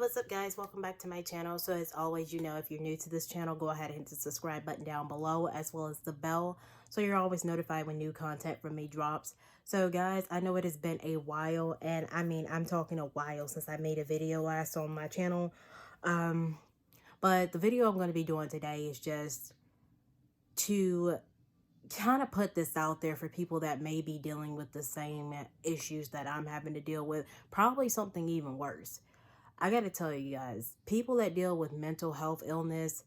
What's up guys, welcome back to my channel. So as always, if you're new to this channel, go ahead and hit the subscribe button down below as well as the bell so you're always notified when new content from me drops. So guys, I know it has been a while, and I'm talking a while since I made a video last on my channel. But the video I'm going to be doing today is just to kind of put this out there for people that may be dealing with the same issues that I'm having to deal with, probably something even worse. I gotta tell you guys, people that deal with mental health illness,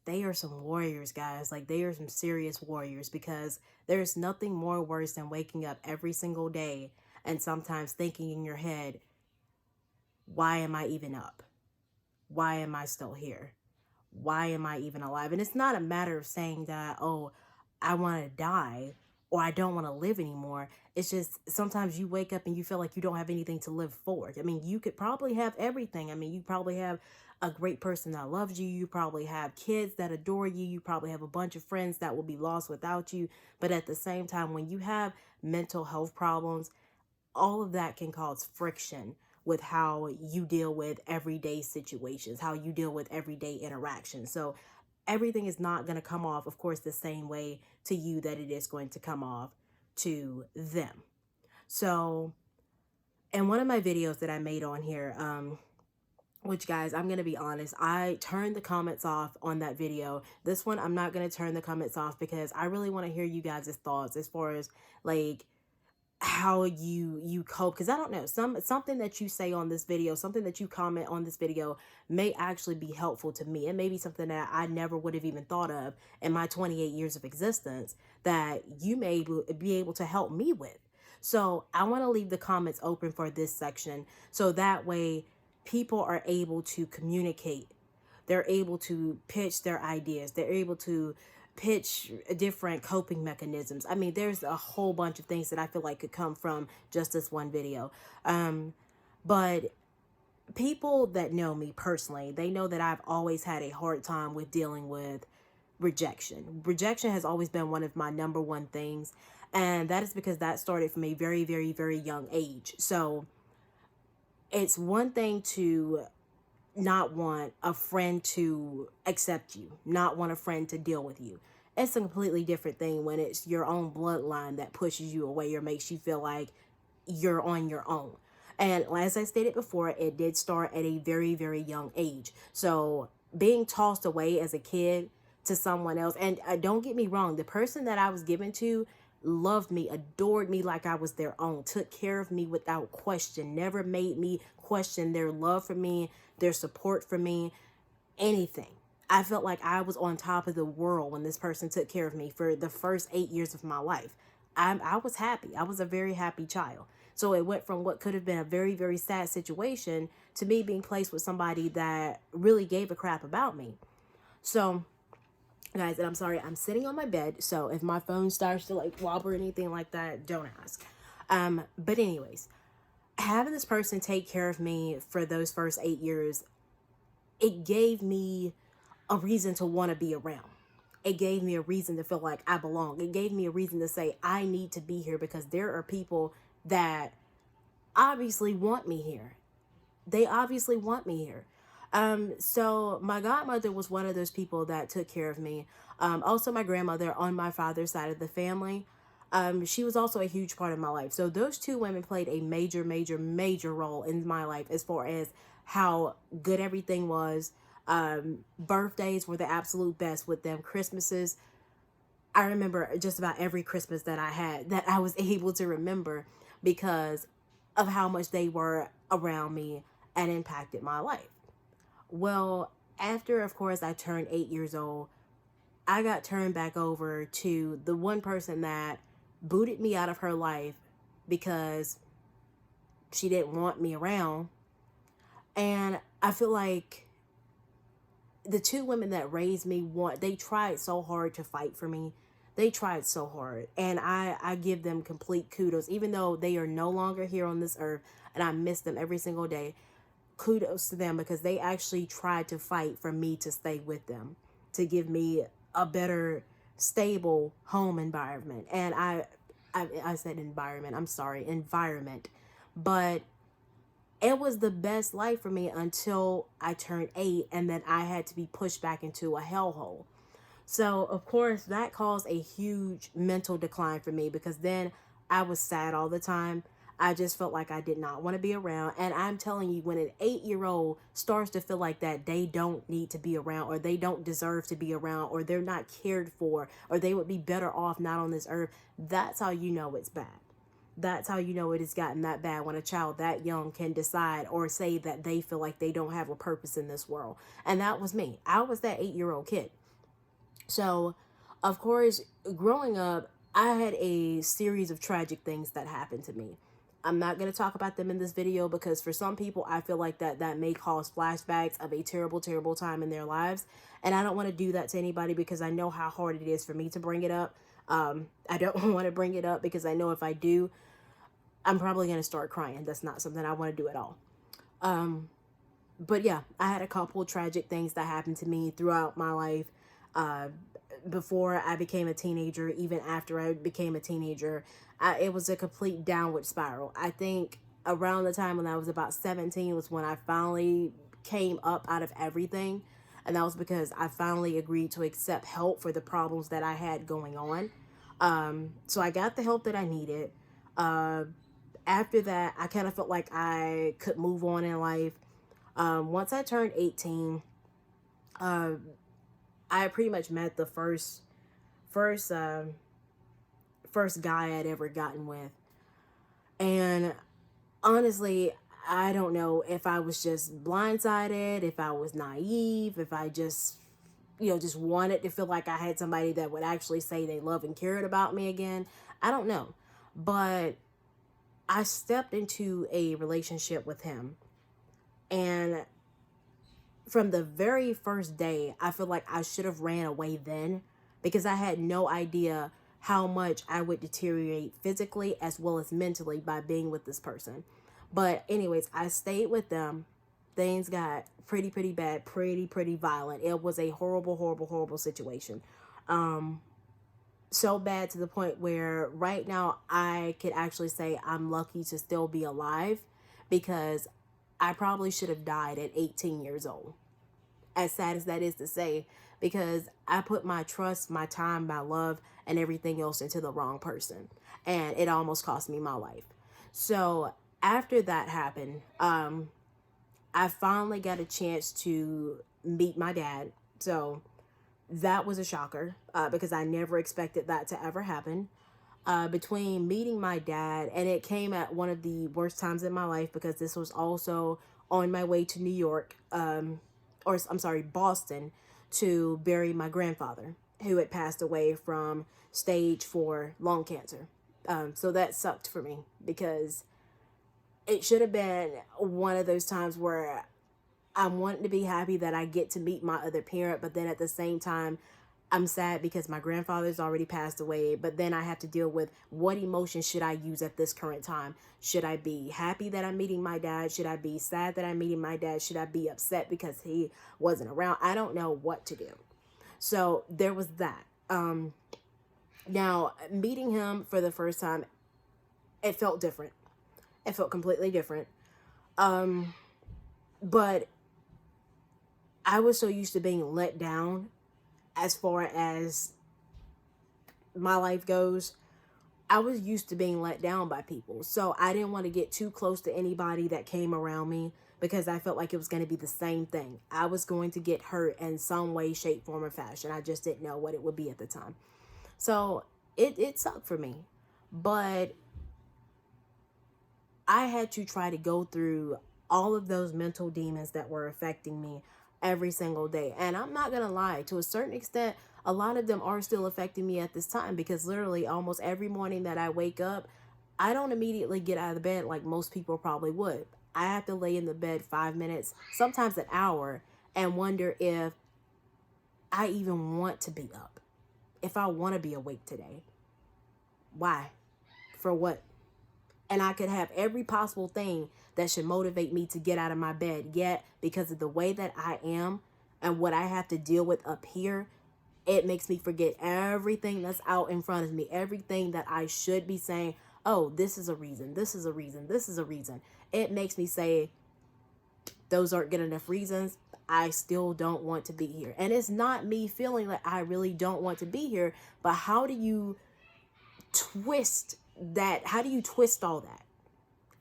they are some warriors, guys. Like, they are some serious warriors, because there's nothing more worse than waking up every single day and sometimes thinking in your head, why am I even up? Why am I still here? Why am I even alive? And it's not a matter of saying that, oh, I want to die or I don't want to live anymore. It's just sometimes you wake up and you feel like you don't have anything to live for. I mean, you could probably have everything. I mean, you probably have a great person that loves you. You probably have kids that adore you. You probably have a bunch of friends that will be lost without you. But at the same time, when you have mental health problems, all of that can cause friction with how you deal with everyday situations, how you deal with everyday interactions. So everything is not going to come off, of course, the same way to you that it is going to come off to them. So in one of my videos that I made on here, which guys, I'm going to be honest, I turned the comments off on that video. This one, I'm not going to turn the comments off because I really want to hear you guys' thoughts as far as like how you cope, because I don't know, something that you say on this video, something that you comment on this video may actually be helpful to me. It may be something that I never would have even thought of in my 28 years of existence that you may be able to help me with. So I want to leave the comments open for this section so that way people are able to communicate. They're able to pitch their ideas. They're able to pitch different coping mechanisms. I mean, there's a whole bunch of things that I feel like could come from just this one video. But people that know me personally, they know that I've always had a hard time with dealing with rejection. Rejection has always been one of my number one things. And that is because that started from a very, very, very young age. So it's one thing to not want a friend to accept you, not want a friend to deal with you. It's a completely different thing when it's your own bloodline that pushes you away or makes you feel like you're on your own. And as I stated before, it did start at a very, very young age. So being tossed away as a kid to someone else, and don't get me wrong, the person that I was given to loved me, adored me like I was their own, took care of me without question, never made me question their love for me, their support for me, anything. I felt like I was on top of the world when this person took care of me for the first 8 years of my life. I was happy. I was a very happy child. So it went from what could have been a very, very sad situation to me being placed with somebody that really gave a crap about me. So guys, and I'm sorry, I'm sitting on my bed, so if my phone starts to like wobble or anything like that, don't ask. But anyways, having this person take care of me for those first 8 years, it gave me a reason to want to be around. It gave me a reason to feel like I belong. It gave me a reason to say I need to be here because there are people that obviously want me here. They obviously want me here. So my godmother was one of those people that took care of me. Also my grandmother on my father's side of the family. She was also a huge part of my life. So those two women played a major, major, major role in my life as far as how good everything was. Birthdays were the absolute best with them. Christmases, I remember just about every Christmas that I had that I was able to remember because of how much they were around me and impacted my life. Well, after, of course, I turned 8 years old, I got turned back over to the one person that booted me out of her life because she didn't want me around. And I feel like the two women that raised me, they tried so hard to fight for me. They tried so hard. And I give them complete kudos, even though they are no longer here on this earth and I miss them every single day. Kudos to them because they actually tried to fight for me to stay with them, to give me a better, stable home environment. And I said environment, I'm sorry, environment. But it was the best life for me until I turned 8, and then I had to be pushed back into a hellhole. So, of course, that caused a huge mental decline for me because then I was sad all the time. I just felt like I did not want to be around. And I'm telling you, when an 8-year-old starts to feel like that, they don't need to be around, or they don't deserve to be around, or they're not cared for, or they would be better off not on this earth, that's how you know it's bad. That's how you know it has gotten that bad, when a child that young can decide or say that they feel like they don't have a purpose in this world. And that was me. I was that 8-year-old kid. So, of course, growing up, I had a series of tragic things that happened to me. I'm not going to talk about them in this video because for some people, I feel like that may cause flashbacks of a terrible, terrible time in their lives. And I don't want to do that to anybody because I know how hard it is for me to bring it up. I don't want to bring it up because I know if I do, I'm probably going to start crying. That's not something I want to do at all. But yeah, I had a couple tragic things that happened to me throughout my life. Uh, Before I became a teenager, even after I became a teenager, it was a complete downward spiral. I think around the time when I was about 17 was when I finally came up out of everything. And that was because I finally agreed to accept help for the problems that I had going on. So I got the help that I needed. Uh, After that, I kind of felt like I could move on in life. Once I turned 18, uh, I pretty much met the first first guy I'd ever gotten with. And honestly, I don't know if I was just blindsided, if I was naive, if I just, just wanted to feel like I had somebody that would actually say they love and cared about me again. I don't know. But I stepped into a relationship with him, and from the very first day, I feel like I should have ran away then because I had no idea how much I would deteriorate physically as well as mentally by being with this person. But anyways, I stayed with them. Things got pretty, pretty bad, pretty, pretty violent. It was a horrible, horrible, horrible situation. So bad to the point where right now I could actually say I'm lucky to still be alive because I probably should have died at 18 years old. As sad as that is to say, because I put my trust, my time, my love, and everything else into the wrong person. And it almost cost me my life. So after that happened, I finally got a chance to meet my dad. So that was a shocker because I never expected that to ever happen. Between meeting my dad, and it came at one of the worst times in my life because this was also on my way to New York, or I'm sorry, Boston, to bury my grandfather who had passed away from stage 4 lung cancer. So that sucked for me because it should have been one of those times where I want to be happy that I get to meet my other parent, but then at the same time, I'm sad because my grandfather's already passed away, but then I have to deal with what emotion should I use at this current time? Should I be happy that I'm meeting my dad? Should I be sad that I'm meeting my dad? Should I be upset because he wasn't around? I don't know what to do. So there was that. Now, meeting him for the first time, it felt different. It felt completely different. But I was so used to being let down as far as my life goes. I was used to being let down by people. So I didn't want to get too close to anybody that came around me because I felt like it was going to be the same thing. I was going to get hurt in some way, shape, form, or fashion. I just didn't know what it would be at the time. So it sucked for me. But I had to try to go through all of those mental demons that were affecting me every single day. And I'm not going to lie, to a certain extent, a lot of them are still affecting me at this time because literally almost every morning that I wake up, I don't immediately get out of the bed like most people probably would. I have to lay in the bed 5 minutes, sometimes an hour, and wonder if I even want to be up, if I want to be awake today. Why? For what? And I could have every possible thing that should motivate me to get out of my bed. Yet, because of the way that I am and what I have to deal with up here, it makes me forget everything that's out in front of me. Everything that I should be saying, oh, this is a reason, this is a reason, this is a reason. It makes me say, those aren't good enough reasons. I still don't want to be here. And it's not me feeling like I really don't want to be here, but how do you twist that? How do you twist all that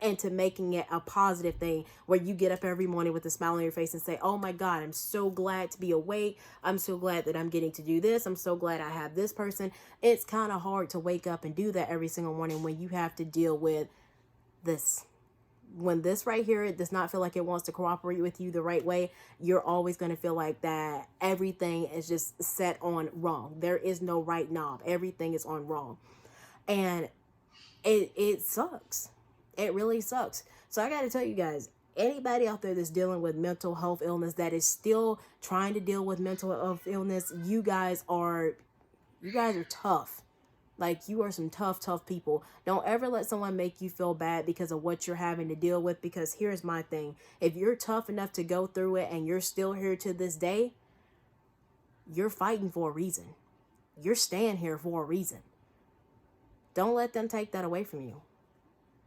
into making it a positive thing where you get up every morning with a smile on your face and say, oh my God, I'm so glad to be awake. I'm so glad that I'm getting to do this. I'm so glad I have this person. It's kind of hard to wake up and do that every single morning when you have to deal with this. When this right here, it does not feel like it wants to cooperate with you the right way, you're always going to feel like that everything is just set on wrong. There is no right knob. Everything is on wrong. And it sucks. It really sucks. So I got to tell you guys, anybody out there that's dealing with mental health illness, that is still trying to deal with mental health illness, you guys are tough. Like, you are some tough people. Don't ever let someone make you feel bad because of what you're having to deal with. Because here's my thing. If you're tough enough to go through it and you're still here to this day, you're fighting for a reason. You're staying here for a reason. Don't let them take that away from you.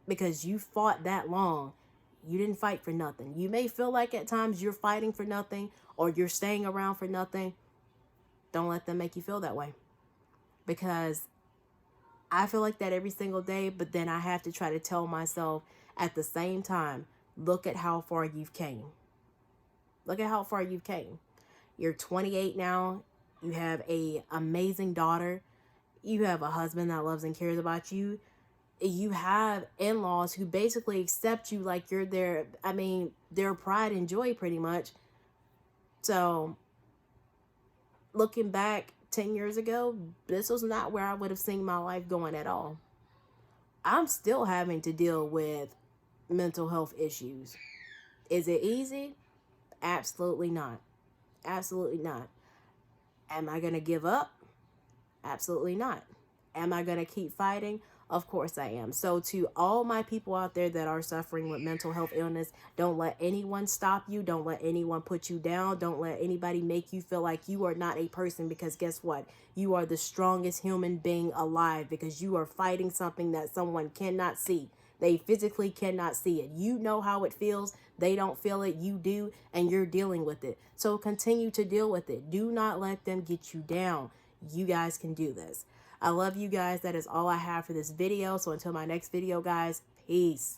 Because you fought that long. You didn't fight for nothing. You may feel like at times you're fighting for nothing or you're staying around for nothing. Don't let them make you feel that way. Because I feel like that every single day, but then I have to try to tell myself at the same time, look at how far you've came. Look at how far you've came. You're 28 now. You have an amazing daughter. You have a husband that loves and cares about you. You have in-laws who basically accept you like you're their, their pride and joy pretty much. So looking back 10 years ago, this was not where I would have seen my life going at all. I'm still having to deal with mental health issues. Is it easy? Absolutely not. Absolutely not. Am I going to give up? Absolutely not. Am I going to keep fighting? Of course I am. So to all my people out there that are suffering with mental health illness, don't let anyone stop you. Don't let anyone put you down. Don't let anybody make you feel like you are not a person, because guess what? You are the strongest human being alive, because you are fighting something that someone cannot see. They physically cannot see it. You know how it feels. They don't feel it. You do, and you're dealing with it. So continue to deal with it. Do not let them get you down. You guys can do this. I love you guys. That is all I have for this video. So until my next video, guys, peace.